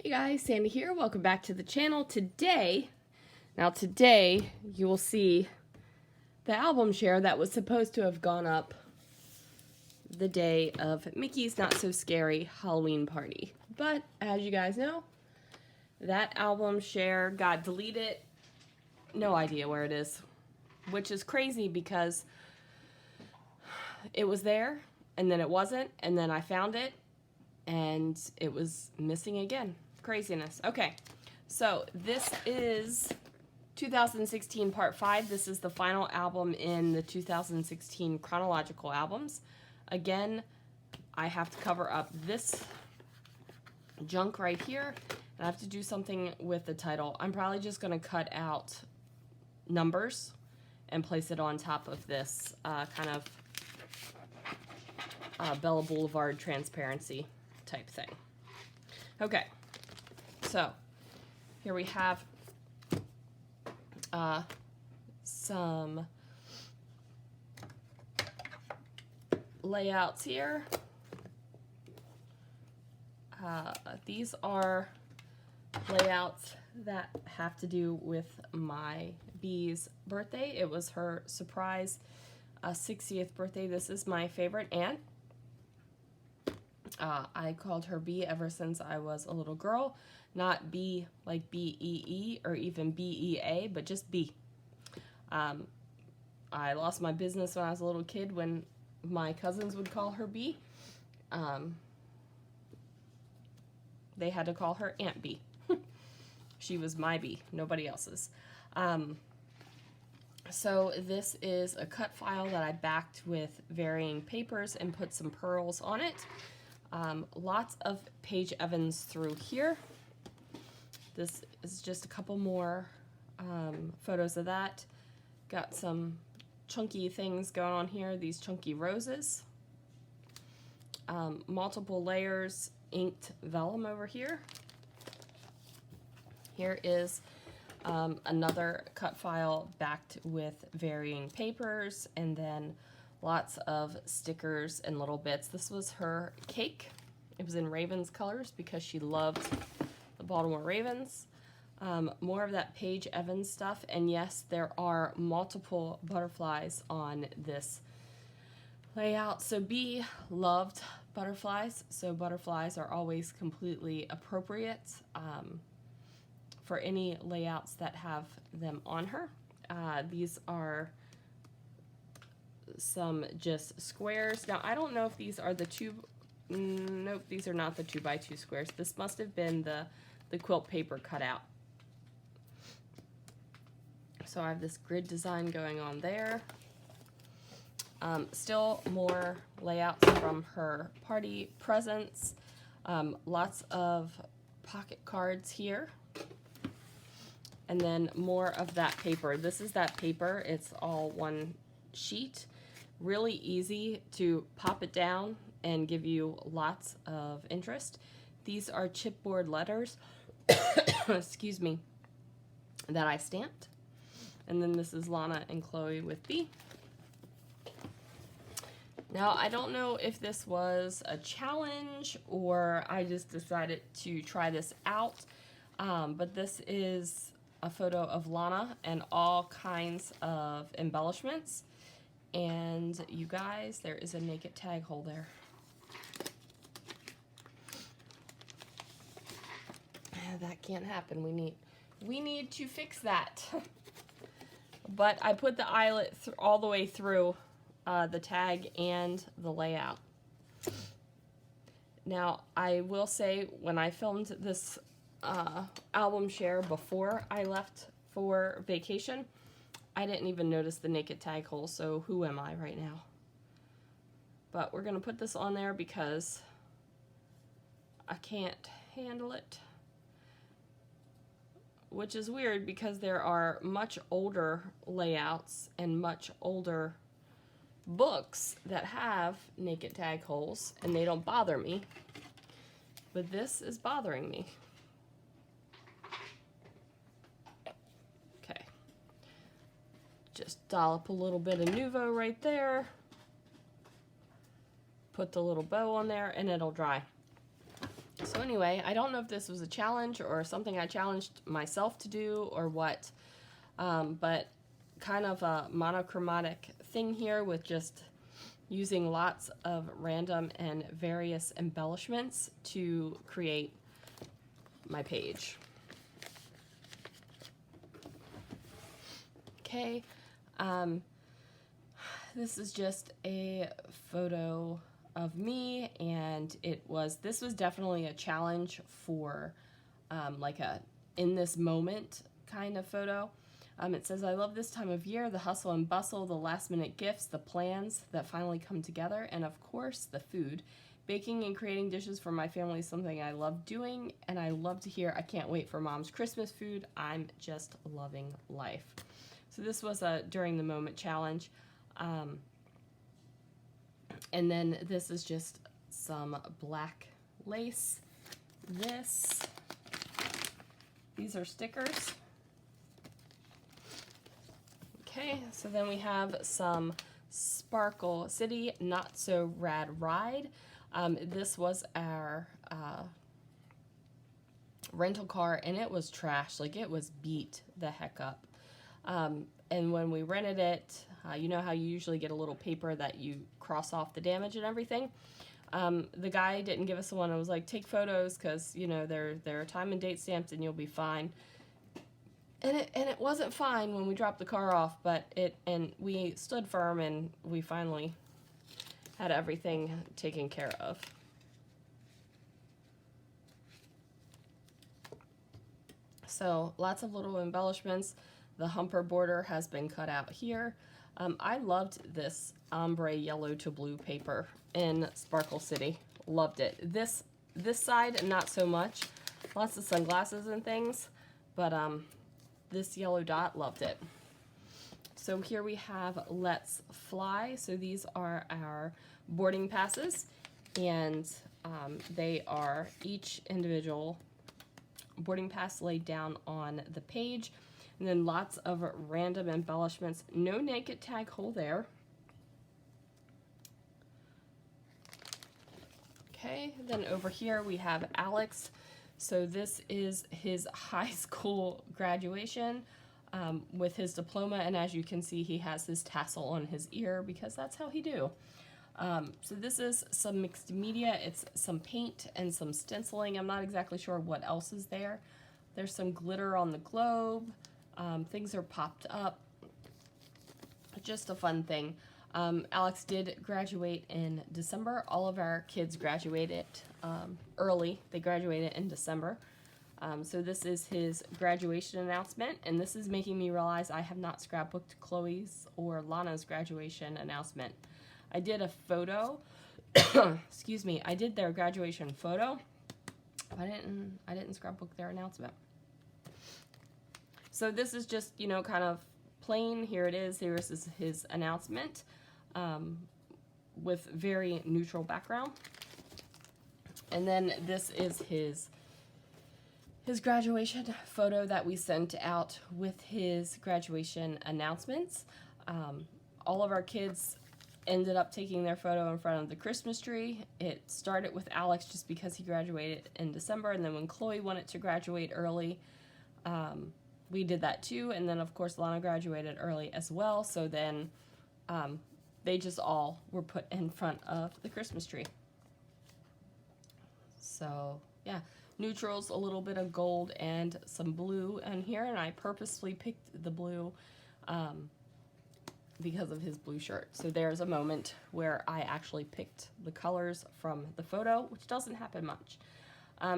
Hey guys, Sandy here. Welcome back to the channel. Today you will see the album share that was supposed to have gone up the day of Mickey's Not So Scary Halloween party. But as you guys know, that album share got deleted. No idea where it is, which is crazy because it was there and then it wasn't, and then I found it and it was missing again. Craziness. Okay, so this is 2016 part 5. This is the final album in the 2016 chronological albums. Again, I have to cover up this junk right here, and I have to do something with the title. I'm probably just going to cut out numbers and place it on top of this kind of Bella Boulevard transparency type thing. Okay, so here we have some layouts here. These are layouts that have to do with my Bee's birthday. It was her surprise 60th birthday. This is my favorite aunt. I called her Bee ever since I was a little girl. Not Bee like B-E-E or even B-E-A, but just Bee. I lost my business when I was a little kid when my cousins would call her Bee. They had to call her Aunt Bee. She was my Bee, nobody else's. So this is a cut file that I backed with varying papers and put some pearls on it. Lots of Paige Evans through here. This is just a couple more photos of that. Got some chunky things going on here, these chunky roses. Multiple layers, inked vellum over here. Here is another cut file backed with varying papers, and then lots of stickers and little bits. This was her cake. It was in Ravens colors because she loved the Baltimore Ravens. More of that Paige Evans stuff, and yes, there are multiple butterflies on this layout. So Bee loved butterflies, so butterflies are always completely appropriate for any layouts that have them on her. These are some just squares. Now, I don't know if these are the nope, these are not the 2x2 squares. This must have been the quilt paper cut out. So I have this grid design going on there. Still more layouts from her party presents. Lots of pocket cards here. And then more of that paper. This is that paper. It's all one sheet. Really easy to pop it down and give you lots of interest. These are chipboard letters, excuse me, that I stamped. And then this is Lana and Chloe with Bee. Now, I don't know if this was a challenge or I just decided to try this out, but this is a photo of Lana and all kinds of embellishments. And you guys, there is a naked tag hole there. That can't happen. We need to fix that. But I put the eyelet all the way through the tag and the layout. Now, I will say, when I filmed this album share before I left for vacation, I didn't even notice the naked tag hole, so who am I right now? But we're going to put this on there because I can't handle it. Which is weird because there are much older layouts and much older books that have naked tag holes and they don't bother me. But this is bothering me. Okay. Just dollop a little bit of Nouveau right there. Put the little bow on there and it'll dry. So anyway, I don't know if this was a challenge or something I challenged myself to do or what, but kind of a monochromatic thing here with just using lots of random and various embellishments to create my page. Okay, this is just a photo of me, and this was definitely a challenge for like a in this moment kind of photo. It says, I love this time of year, the hustle and bustle, the last minute gifts, the plans that finally come together, and of course the food. Baking and creating dishes for my family is something I love doing, and I love to hear I can't wait for Mom's Christmas food. I'm just loving life. So this was a during the moment challenge. And then this is just some black lace. These are stickers. Okay, so then we have some Sparkle City Not So Rad Ride. This was our rental car, and it was trash. Like, it was beat the heck up. And when we rented it, you know how you usually get a little paper that you cross off the damage and everything? The guy didn't give us the one. I was like, take photos because, you know, they're time and date stamped and you'll be fine. And it wasn't fine when we dropped the car off, and we stood firm, and we finally had everything taken care of. So lots of little embellishments. The humper border has been cut out here. I loved this ombre yellow to blue paper in Sparkle City. Loved it. This side, not so much. Lots of sunglasses and things, but this yellow dot, loved it. So here we have Let's Fly. So these are our boarding passes, and they are each individual boarding pass laid down on the page, and then lots of random embellishments. No naked tag hole there. Okay, then over here we have Alex. So this is his high school graduation with his diploma, and as you can see, he has his tassel on his ear because that's how he do. So this is some mixed media. It's some paint and some stenciling. I'm not exactly sure what else is there. There's some glitter on the globe. Things are popped up. Just a fun thing. Alex did graduate in December. All of our kids graduated early. They graduated in December. So this is his graduation announcement, and this is making me realize I have not scrapbooked Chloe's or Lana's graduation announcement. I did a photo, excuse me, I did their graduation photo. I didn't scrapbook their announcement. So this is just, you know, kind of plain. Here it is. Here is his announcement with very neutral background. And then this is his graduation photo that we sent out with his graduation announcements. All of our kids ended up taking their photo in front of the Christmas tree. It started with Alex just because he graduated in December, and then when Chloe wanted to graduate early, we did that too, and then of course Lana graduated early as well, so then they just all were put in front of the Christmas tree. So yeah, neutrals, a little bit of gold and some blue in here, and I purposely picked the blue because of his blue shirt. So there's a moment where I actually picked the colors from the photo, which doesn't happen much.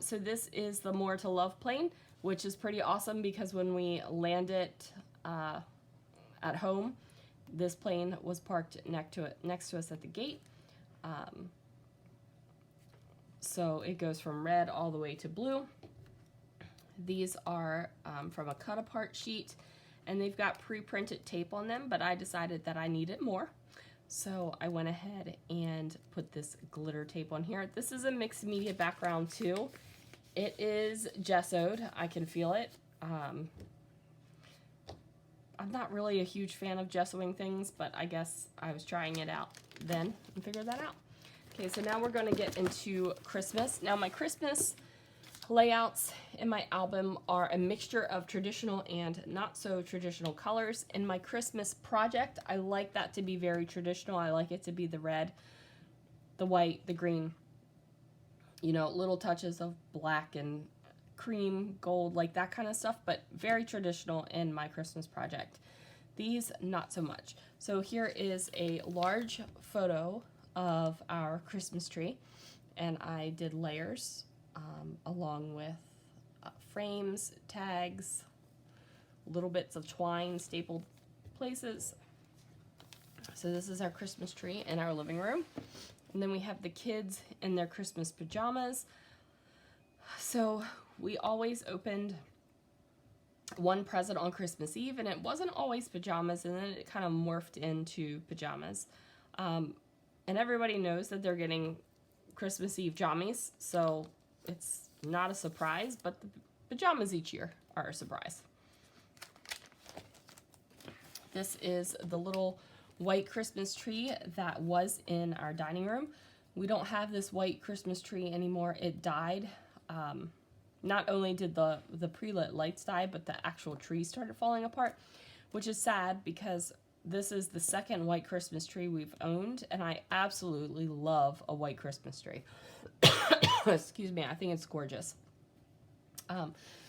So this is the More to Love plane, which is pretty awesome because when we landed at home, this plane was parked next to us at the gate. So it goes from red all the way to blue. These are from a cut-apart sheet, and they've got pre-printed tape on them, but I decided that I needed more. So I went ahead and put this glitter tape on here. This is a mixed media background too. It is gessoed. I can feel it. I'm not really a huge fan of gessoing things, but I guess I was trying it out then and figured that out. Okay, so now we're going to get into Christmas. Now my Christmas layouts in my album are a mixture of traditional and not so traditional colors. In my Christmas project, I like that to be very traditional. I like it to be the red, the white, the green, you know, little touches of black and cream, gold, like that kind of stuff, but very traditional in my Christmas project. These, not so much. So here is a large photo of our Christmas tree, and I did layers along with frames, tags, little bits of twine stapled places. So this is our Christmas tree in our living room. And then we have the kids in their Christmas pajamas. So we always opened one present on Christmas Eve, and it wasn't always pajamas, and then it kind of morphed into pajamas. And everybody knows that they're getting Christmas Eve jammies, so it's not a surprise, but the pajamas each year are a surprise. This is the little white Christmas tree that was in our dining room. We don't have this white Christmas tree anymore. It died. Not only did the pre-lit lights die, but the actual tree started falling apart, which is sad because this is the second white Christmas tree we've owned, and I absolutely love a white Christmas tree. Excuse me, I think it's gorgeous.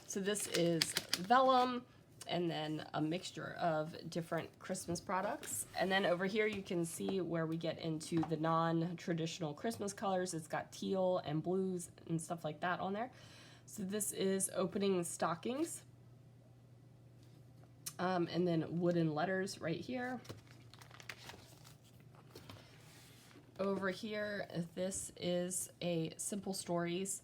So this is vellum, and then a mixture of different Christmas products. And then over here you can see where we get into the non-traditional Christmas colors. It's got teal and blues and stuff like that on there. So this is opening stockings. And then wooden letters right here. Over here, this is a Simple Stories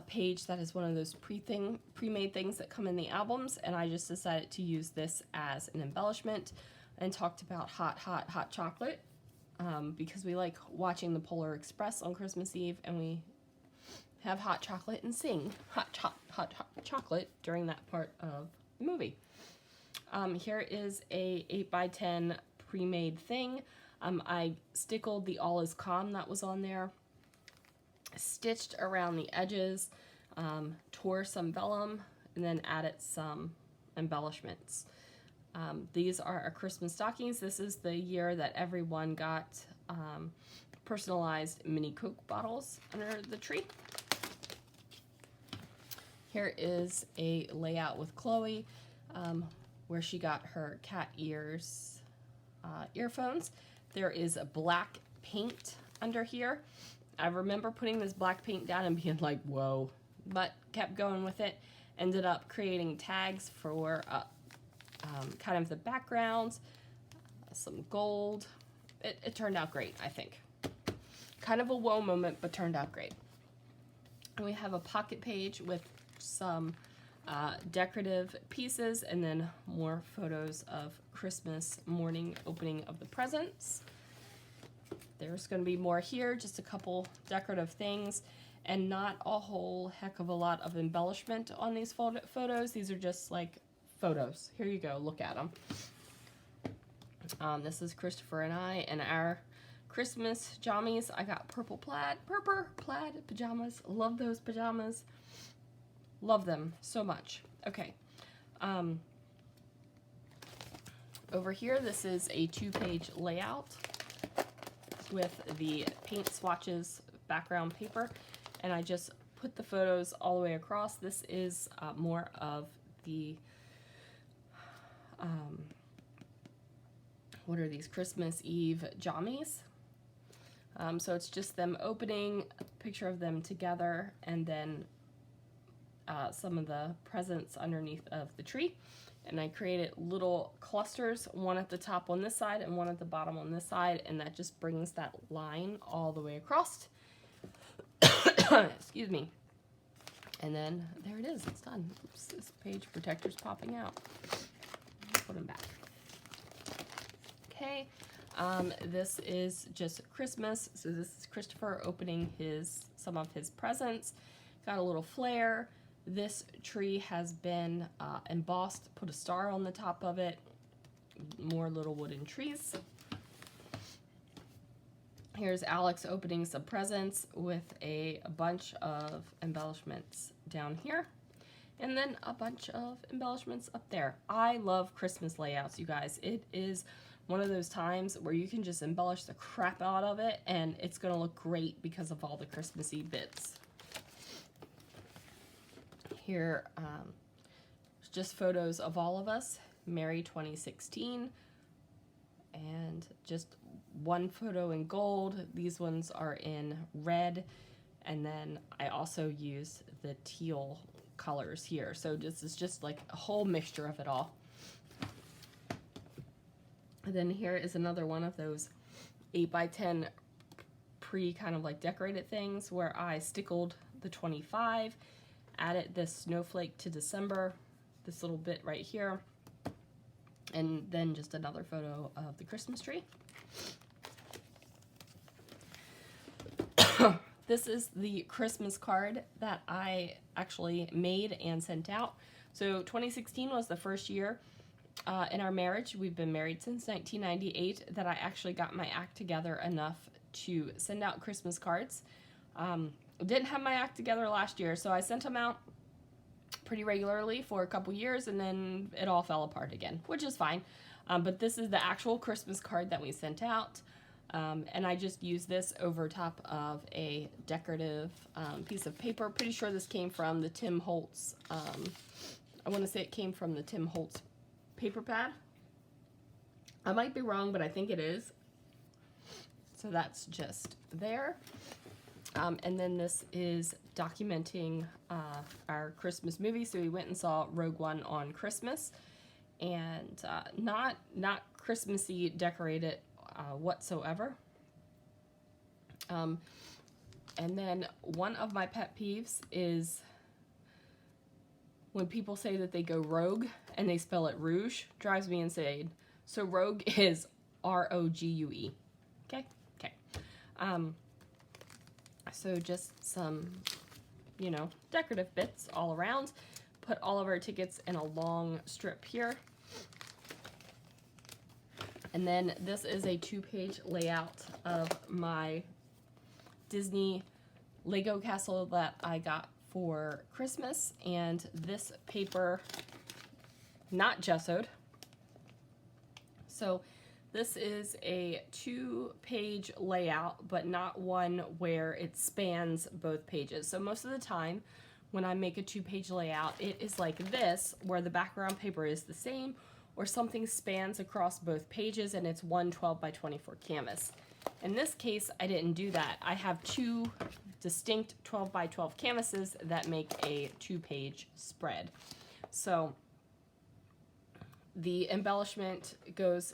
page that is one of those pre-made things that come in the albums, and I just decided to use this as an embellishment and talked about hot chocolate because we like watching the Polar Express on Christmas Eve, and we have hot chocolate and sing hot chocolate during that part of the movie. Here is a 8x10 pre-made thing. I stickled the All Is Calm that was on there, stitched around the edges, tore some vellum, and then added some embellishments. These are our Christmas stockings. This is the year that everyone got personalized mini Coke bottles under the tree. Here is a layout with Chloe where she got her cat ears earphones. There is a black paint under here. I remember putting this black paint down and being like, whoa, but kept going with it. Ended up creating tags for kind of the backgrounds, some gold. It turned out great, I think. Kind of a whoa moment, but turned out great. And we have a pocket page with some decorative pieces, and then more photos of Christmas morning opening of the presents. There's going to be more here, just a couple decorative things, and not a whole heck of a lot of embellishment on these photos. These are just like photos. Here you go, look at them. This is Christopher and I and our Christmas jammies. I got purple plaid pajamas. Love those pajamas. Love them so much. Okay. Over here, this is a 2-page layout with the paint swatches background paper, and I just put the photos all the way across. This is more of the what are these, Christmas Eve jammies. So it's just them opening, a picture of them together, and then some of the presents underneath of the tree. And I created little clusters, one at the top on this side and one at the bottom on this side, and that just brings that line all the way across. Excuse me. And then there it is, it's done. Oops, this page protector's popping out. Put them back. Okay, this is just Christmas. So this is Christopher opening some of his presents. Got a little flare. This tree has been embossed, put a star on the top of it, more little wooden trees. Here's Alex opening some presents with a bunch of embellishments down here. And then a bunch of embellishments up there. I love Christmas layouts, you guys. It is one of those times where you can just embellish the crap out of it and it's gonna look great because of all the Christmassy bits. Here, just photos of all of us. Merry 2016. And just one photo in gold. These ones are in red. And then I also use the teal colors here. So this is just like a whole mixture of it all. And then here is another one of those 8x10 kind of like decorated things where I stickled the 25, added this snowflake to December, this little bit right here, and then just another photo of the Christmas tree. This is the Christmas card that I actually made and sent out. So 2016 was the first year in our marriage. We've been married since 1998 that I actually got my act together enough to send out Christmas cards. Didn't have my act together last year, so I sent them out pretty regularly for a couple years, and then it all fell apart again, which is fine. But this is the actual Christmas card that we sent out. And I just used this over top of a decorative piece of paper. Pretty sure this came from the Tim Holtz, I want to say it came from the Tim Holtz paper pad. I might be wrong, but I think it is. So that's just there. And then this is documenting our Christmas movie. So we went and saw Rogue One on Christmas, and not Christmassy decorated whatsoever. And then one of my pet peeves is when people say that they go rogue and they spell it rouge. Drives me insane. So rogue is R-O-G-U-E. Okay? Okay. So just some, you know, decorative bits all around. Put all of our tickets in a long strip here. And then this is a 2-page layout of my Disney Lego castle that I got for Christmas. And this paper, not gessoed. So this is a 2-page layout, but not one where it spans both pages. So most of the time when I make a 2-page layout, it is like this, where the background paper is the same, or something spans across both pages and it's one 12x24 canvas. In this case, I didn't do that. I have 2 distinct 12x12 canvases that make a 2-page spread. So the embellishment goes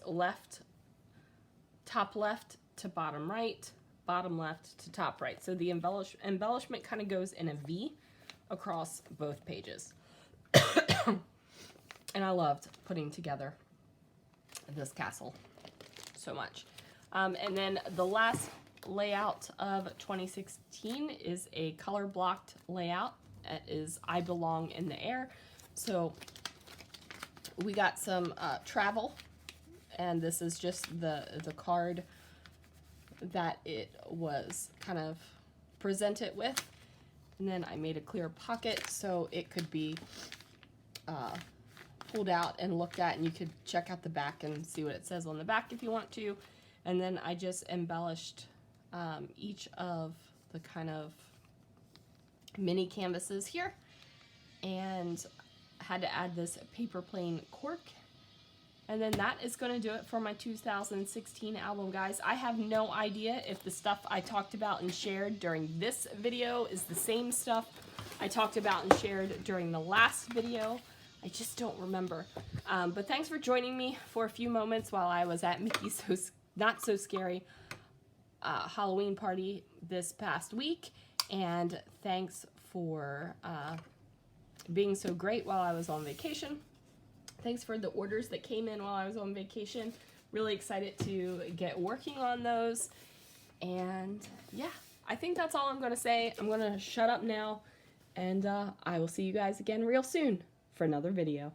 top left to bottom right, bottom left to top right. So the embellishment kind of goes in a V across both pages. And I loved putting together this castle so much. And then the last layout of 2016 is a color blocked layout. It is I Belong in the Air. So we got some travel, and this is just the card that it was kind of presented with. And then I made a clear pocket so it could be pulled out and looked at, and you could check out the back and see what it says on the back if you want to. And then I just embellished each of the kind of mini canvases here, and had to add this paper plane cork. And then that is going to do it for my 2016 album, guys. I have no idea if the stuff I talked about and shared during this video is the same stuff I talked about and shared during the last video. I just don't remember. But thanks for joining me for a few moments while I was at Mickey's Not So Scary Halloween party this past week. And thanks for being so great while I was on vacation. Thanks for the orders that came in while I was on vacation. Really excited to get working on those. And yeah, I think that's all I'm going to say. I'm going to shut up now, and I will see you guys again real soon for another video.